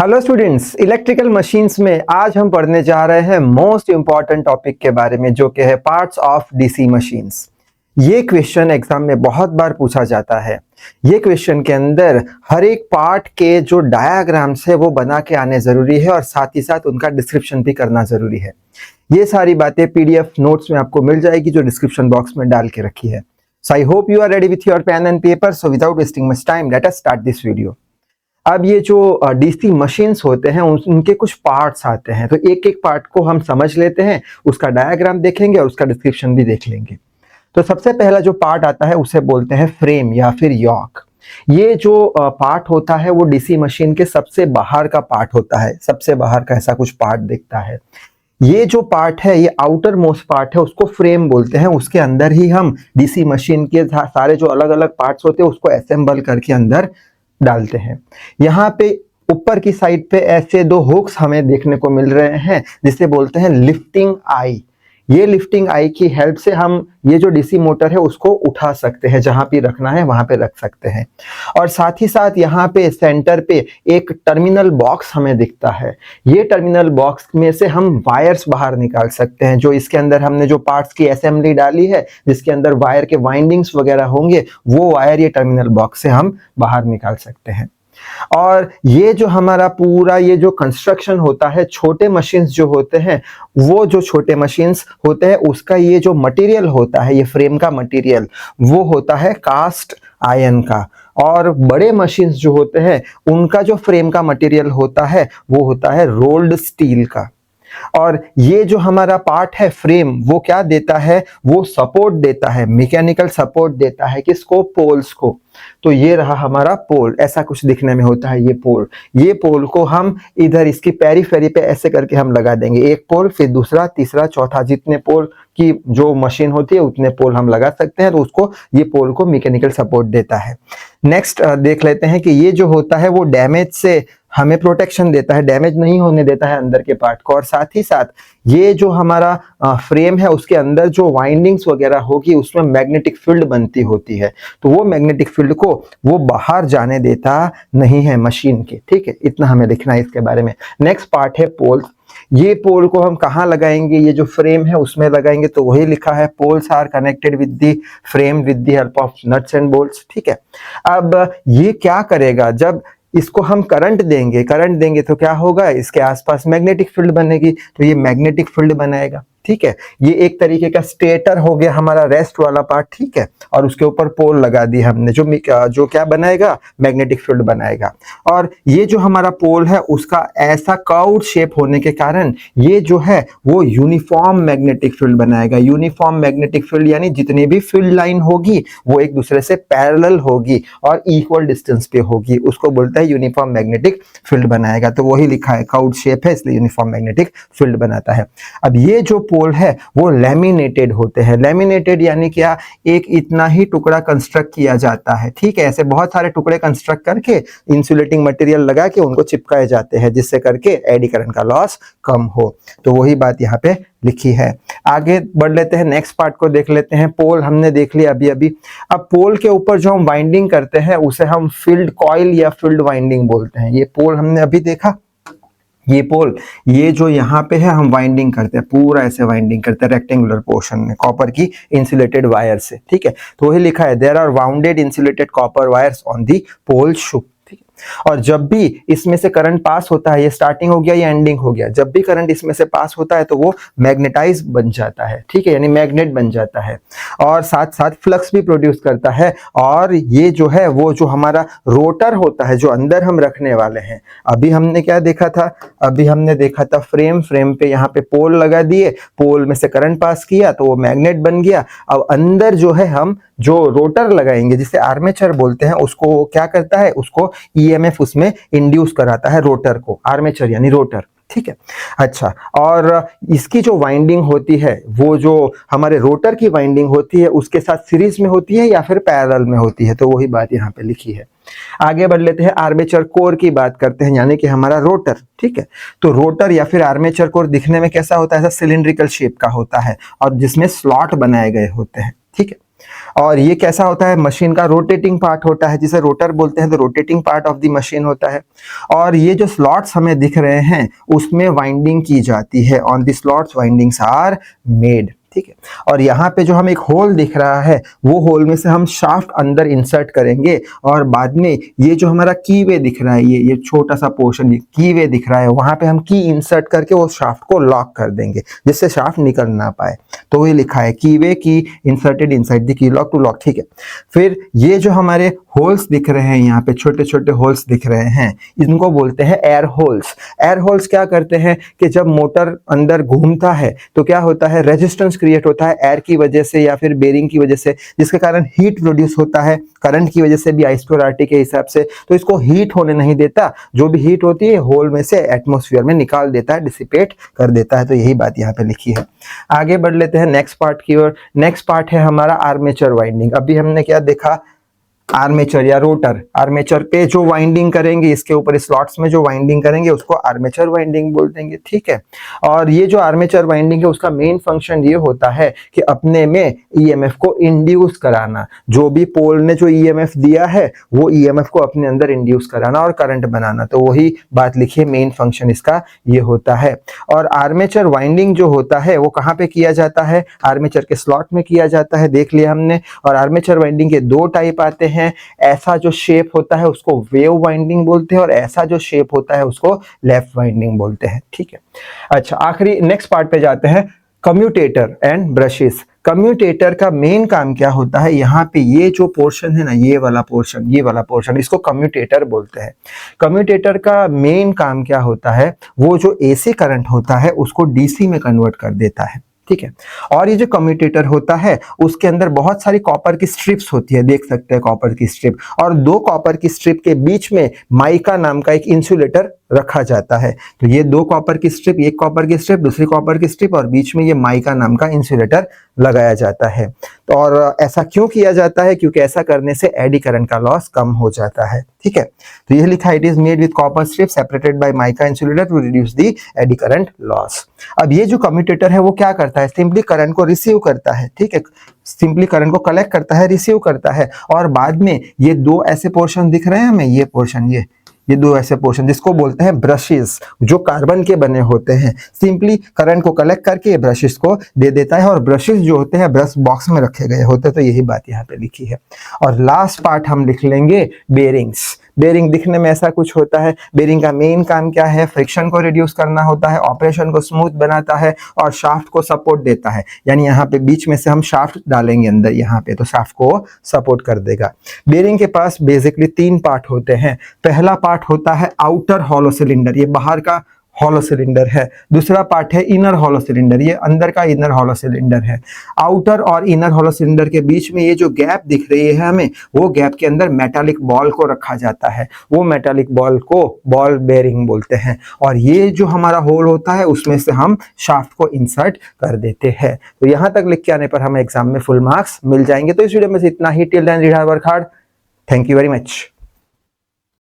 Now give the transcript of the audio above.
Hello students, electrical machines में आज हम पढ़ने जा रहे हैं मोस्ट इंपॉर्टेंट टॉपिक के बारे में, जो कि है पार्ट्स ऑफ डीसी मशीन्स। ये क्वेश्चन एग्जाम में बहुत बार पूछा जाता है। ये क्वेश्चन के अंदर हर एक पार्ट के जो डायाग्राम्स है वो बना के आने जरूरी है और साथ ही साथ उनका डिस्क्रिप्शन भी करना जरूरी है। ये सारी बातें पीडीएफ नोट्स में आपको मिल जाएगी जो डिस्क्रिप्शन बॉक्स में डाल के रखी है। So I hope you are ready with your pen and paper. So without wasting much time let us start this video. अब ये जो डीसी मशीन्स होते हैं उनके कुछ पार्ट्स आते हैं, तो एक एक पार्ट को हम समझ लेते हैं, उसका डायग्राम देखेंगे और उसका डिस्क्रिप्शन भी देख लेंगे। तो सबसे पहला जो पार्ट आता है उसे बोलते हैं फ्रेम या फिर यॉक। ये जो पार्ट होता है वो डीसी मशीन के सबसे बाहर का पार्ट होता है, सबसे बाहर का ऐसा कुछ पार्ट दिखता है। ये जो पार्ट है, ये आउटर मोस्ट पार्ट है, उसको फ्रेम बोलते हैं। उसके अंदर ही हम डीसी मशीन के सारे जो अलग अलग पार्ट्स होते हैं उसको असेंबल करके अंदर डालते हैं। यहाँ पे ऊपर की साइड पे ऐसे दो हुक्स हमें देखने को मिल रहे हैं जिसे बोलते हैं लिफ्टिंग आई। ये लिफ्टिंग आई की हेल्प से हम ये जो डीसी मोटर है उसको उठा सकते हैं, जहां पे रखना है वहां पे रख सकते हैं। और साथ ही साथ यहाँ पे सेंटर पे एक टर्मिनल बॉक्स हमें दिखता है। ये टर्मिनल बॉक्स में से हम वायर्स बाहर निकाल सकते हैं। जो इसके अंदर हमने जो पार्ट्स की असेंबली डाली है, जिसके अंदर वायर के वाइंडिंग्स वगैरह होंगे, वो वायर ये टर्मिनल बॉक्स से हम बाहर निकाल सकते हैं। और ये जो हमारा पूरा ये जो कंस्ट्रक्शन होता है, छोटे मशीन्स जो होते हैं, वो जो छोटे मशीन्स होते हैं उसका ये जो मटेरियल होता है, ये फ्रेम का मटेरियल, वो होता है कास्ट आयरन का। और बड़े मशीन्स जो होते हैं उनका जो फ्रेम का मटेरियल होता है वो होता है रोल्ड स्टील का। और ये जो हमारा पार्ट है फ्रेम, वो क्या देता है, वो सपोर्ट देता है, मैकेनिकल सपोर्ट देता है किसको, पोल्स को। तो ये रहा हमारा पोल, ऐसा कुछ दिखने में होता है ये पोल। ये पोल को हम इधर इसकी पेरीफेरी पे ऐसे करके हम लगा देंगे, एक पोल, फिर दूसरा, तीसरा, चौथा, जितने पोल की जो मशीन होती है उतने पोल हम लगा सकते हैं। तो उसको ये पोल को मैकेनिकल सपोर्ट देता है। नेक्स्ट देख लेते हैं कि ये जो होता है वो डैमेज से हमें प्रोटेक्शन देता है, डैमेज नहीं होने देता है अंदर के पार्ट को। और साथ ही साथ ये जो हमारा फ्रेम है उसके अंदर जो वाइंडिंग्स वगैरह होगी उसमें मैग्नेटिक फील्ड बनती होती है, तो वो मैग्नेटिक फील्ड को वो बाहर जाने देता नहीं है मशीन के। ठीक है, इतना हमें लिखना है इसके बारे में। नेक्स्ट पार्ट है पोल। ये पोल को हम कहाँ लगाएंगे, ये जो फ्रेम है उसमें लगाएंगे, तो वही लिखा है poles are connected with the frame with the help of nuts and bolts. ठीक है, अब ये क्या करेगा, जब इसको हम करंट देंगे तो क्या होगा, इसके आसपास मैग्नेटिक फील्ड बनेगी, तो ये मैग्नेटिक फील्ड बनाएगा। ठीक है, ये एक तरीके का स्टेटर हो गया हमारा रेस्ट वाला पार्ट। ठीक है, और उसके ऊपर पोल लगा दी हमने, जो क्या बनाएगा, मैग्नेटिक फील्ड बनाएगा। और ये जो हमारा पोल है उसका ऐसा कर्व्ड शेप होने के कारण ये जो है वो यूनिफॉर्म मैग्नेटिक फील्ड बनाएगा। यूनिफॉर्म मैग्नेटिक फील्ड यानी जितनी भी फील्ड लाइन होगी वो एक दूसरे से पैरेलल होगी और इक्वल डिस्टेंस पे होगी, उसको बोलता है यूनिफॉर्म मैग्नेटिक फील्ड बनाएगा। तो वही लिखा है, कर्व्ड शेप है इसलिए यूनिफॉर्म मैग्नेटिक फील्ड बनाता है। अब ये जो पोल है वो लैमिनेटेड होते हैं। लैमिनेटेड यानी क्या, एक इतना ही टुकड़ा कंस्ट्रक्ट किया जाता है। ठीक है, ऐसे बहुत सारे टुकड़े कंस्ट्रक्ट करके इंसुलेटिंग मटेरियल लगा के उनको चिपकाए जाते हैं, जिससे करके एडी करंट का लॉस कम हो। तो वही बात यहाँ पे लिखी है। आगे बढ़ लेते हैं, नेक्स्ट पार्ट को देख लेते हैं। पोल हमने देख लिया अभी। अब पोल के ऊपर जो हम वाइंडिंग करते हैं उसे हम फील्ड कॉइल या फील्ड वाइंडिंग बोलते हैं। ये पोल हमने अभी देखा, ये पोल, ये जो यहाँ पे है हम वाइंडिंग करते हैं, पूरा ऐसे वाइंडिंग करते हैं रेक्टेंगुलर पोर्शन में कॉपर की इंसुलेटेड वायर से। ठीक है, तो वही लिखा है, there are wounded insulated copper wires on the pole shoe. और जब भी इसमें से करंट पास होता है, ये स्टार्टिंग हो गया, ये एंडिंग हो गया, जब भी करंट इसमें से पास होता है तो वो मैग्नेटाइज बन जाता है। ठीक है, यानी मैग्नेट बन जाता है और साथ साथ फ्लक्स भी प्रोड्यूस करता है। और ये जो है वो जो हमारा रोटर होता है जो अंदर हम रखने वाले हैं, अभी हमने क्या देखा था, अभी हमने देखा था फ्रेम पे यहाँ पे पोल लगा दिए, पोल में से करंट पास किया तो वो मैग्नेट बन गया। अब अंदर जो है हम जो रोटर लगाएंगे जिसे आर्मेचर बोलते हैं, उसको क्या करता है, उसको ईएमएफ उसमें इंड्यूस कराता है रोटर को, आर्मेचर यानी रोटर। ठीक है, अच्छा, और इसकी जो वाइंडिंग होती है वो जो हमारे रोटर की वाइंडिंग होती है उसके साथ सीरीज में होती है या फिर पैरेलल में होती है, तो वही बात यहाँ पे लिखी है। आगे बढ़ लेते हैं, आर्मेचर कोर की बात करते हैं, यानी कि हमारा रोटर। ठीक है, तो रोटर या फिर आर्मेचर कोर दिखने में कैसा होता है, ऐसा सिलिंड्रिकल शेप का होता है और जिसमें स्लॉट बनाए गए होते हैं। ठीक है, और ये कैसा होता है, मशीन का रोटेटिंग पार्ट होता है, जिसे रोटर बोलते हैं, तो rotating part of the machine होता है। और ये जो स्लॉट्स हमें दिख रहे हैं उसमें वाइंडिंग की जाती है, on the slots windings are made, ठीक है। और यहाँ पे जो हम एक होल दिख रहा है वो होल में से हम शाफ्ट अंदर इंसर्ट करेंगे और बाद में ये जो हमारा की वे दिख रहा है, ये छोटा सा पोर्शन, ये की वे दिख रहा है, वहां पे हम की इंसर्ट करके वो शाफ्ट को लॉक कर देंगे जिससे शाफ्ट निकल ना पाए। तो ये लिखा है की वे की inserted inside the key lock to lock, ठीक है। फिर ये जो हमारे होल्स दिख रहे हैं, यहाँ पे छोटे छोटे होल्स दिख रहे हैं, इनको बोलते हैं एयर होल्स। एयर होल्स क्या करते हैं कि जब मोटर अंदर घूमता है तो क्या होता है, रेजिस्टेंस क्रिएट होता है एयर की वजह से या फिर बेरिंग की वजह से, जिसके कारण हीट प्रोड्यूस होता है करंट की वजह से भी, I/R के हिसाब से। तो इसको हीट होने नहीं देता, जो भी हीट होती है होल में से एटमॉस्फेयर में निकाल देता है, डिसिपेट कर देता है। तो यही बात यहाँ पे लिखी है। आगे बढ़ लेते हैं नेक्स्ट पार्ट की ओर। नेक्स्ट पार्ट है हमारा आर्मेचर वाइंडिंग। अभी हमने क्या देखा, आर्मेचर या रोटर, आर्मेचर पे जो वाइंडिंग करेंगे, इसके ऊपर स्लॉट्स में जो वाइंडिंग करेंगे उसको आर्मेचर वाइंडिंग बोल देंगे, ठीक है। और ये जो आर्मेचर वाइंडिंग है उसका मेन फंक्शन ये होता है कि अपने में ईएमएफ को इंड्यूस कराना। जो भी पोल ने जो ईएमएफ दिया है वो ईएमएफ को अपने अंदर इंड्यूस कराना और करंट बनाना। तो वही बात लिखिए, मेन फंक्शन इसका ये होता है। और आर्मेचर वाइंडिंग जो होता है वो कहाँ पे किया जाता है, आर्मेचर के स्लॉट में किया जाता है, देख लिया हमने। और आर्मेचर वाइंडिंग के दो टाइप आते हैं। ऐसा जो शेप होता है उसको वेव वाइंडिंग बोलते हैं और ऐसा जो शेप होता है उसको लेफ्ट वाइंडिंग बोलते हैं, ठीक है। अच्छा, आखिरी नेक्स्ट पार्ट पे जाते हैं, कम्यूटेटर एंड ब्रशेस। कम्यूटेटर का मेन काम क्या होता है, यहाँ पे ये जो पोर्शन है ना, ये वाला पोर्शन इसको कम्यूटेटर बोलते हैं। कम्यूटेटर का मेन काम क्या होता है, वो जो एसी करंट होता है उसको डीसी में कन्वर्ट कर देता है, ठीक है। और ये जो कम्यूटेटर होता है उसके अंदर बहुत सारी कॉपर की स्ट्रिप्स होती है, देख सकते हैं कॉपर की स्ट्रिप, और दो कॉपर की स्ट्रिप के बीच में माइका नाम का एक इंसुलेटर रखा जाता है। तो ये दो कॉपर की स्ट्रिप, एक कॉपर की स्ट्रिप, दूसरी कॉपर की स्ट्रिप, और बीच में ये माइका नाम का इंसुलेटर लगाया जाता है। तो और ऐसा क्यों किया जाता है, क्योंकि ऐसा करने से एडी करंट का लॉस कम हो जाता है, ठीक है। तो ये लिखा है, it is made with copper strip separated by mica insulator to reduce the eddy current loss. अब ये जो कम्यूटेटर है वो क्या करता है, सिंपली करंट को रिसीव करता है, ठीक है, सिंपली करंट को कलेक्ट करता है, रिसीव करता है, और बाद में ये दो ऐसे पोर्शन दिख रहे हैं हमें, ये पोर्शन, ये दो ऐसे पोर्शन जिसको बोलते हैं ब्रशेस, जो कार्बन के बने होते हैं, सिंपली करंट को कलेक्ट करके ब्रशेस को दे देता है। और ब्रशेस जो होते हैं ब्रश बॉक्स में रखे गए होते हैं। तो यही बात यहाँ पे लिखी है। और लास्ट पार्ट हम लिख लेंगे बेरिंग्स। बेरिंग दिखने में ऐसा कुछ होता है। बेरिंग का मेन काम क्या है, फ्रिक्शन को रिड्यूस करना होता है, ऑपरेशन को स्मूथ बनाता है और शाफ्ट को सपोर्ट देता है। यानी यहाँ पे बीच में से हम शाफ्ट डालेंगे अंदर यहाँ पे, तो शाफ्ट को सपोर्ट कर देगा। बेरिंग के पास बेसिकली तीन पार्ट होते हैं। पहला पार्ट होता है आउटर हॉलो सिलेंडर, ये बाहर का हॉलो सिलेंडर है। दूसरा पार्ट है इनर हॉलो सिलेंडर, ये अंदर का इनर हॉलो सिलेंडर है। आउटर और इनर हॉलो सिलेंडर के बीच में ये जो गैप दिख रही है हमें, वो गैप के अंदर मेटालिक बॉल को रखा जाता है। वो मेटालिक बॉल को बॉल बेरिंग बोलते हैं। और ये जो हमारा होल होता है उसमें से हम शाफ्ट को इंसर्ट कर देते हैं। तो यहां तक लिख के आने पर हमें एग्जाम में फुल मार्क्स मिल जाएंगे। तो इस वीडियो में से इतना ही। Till then read hard work hard. Thank you very much.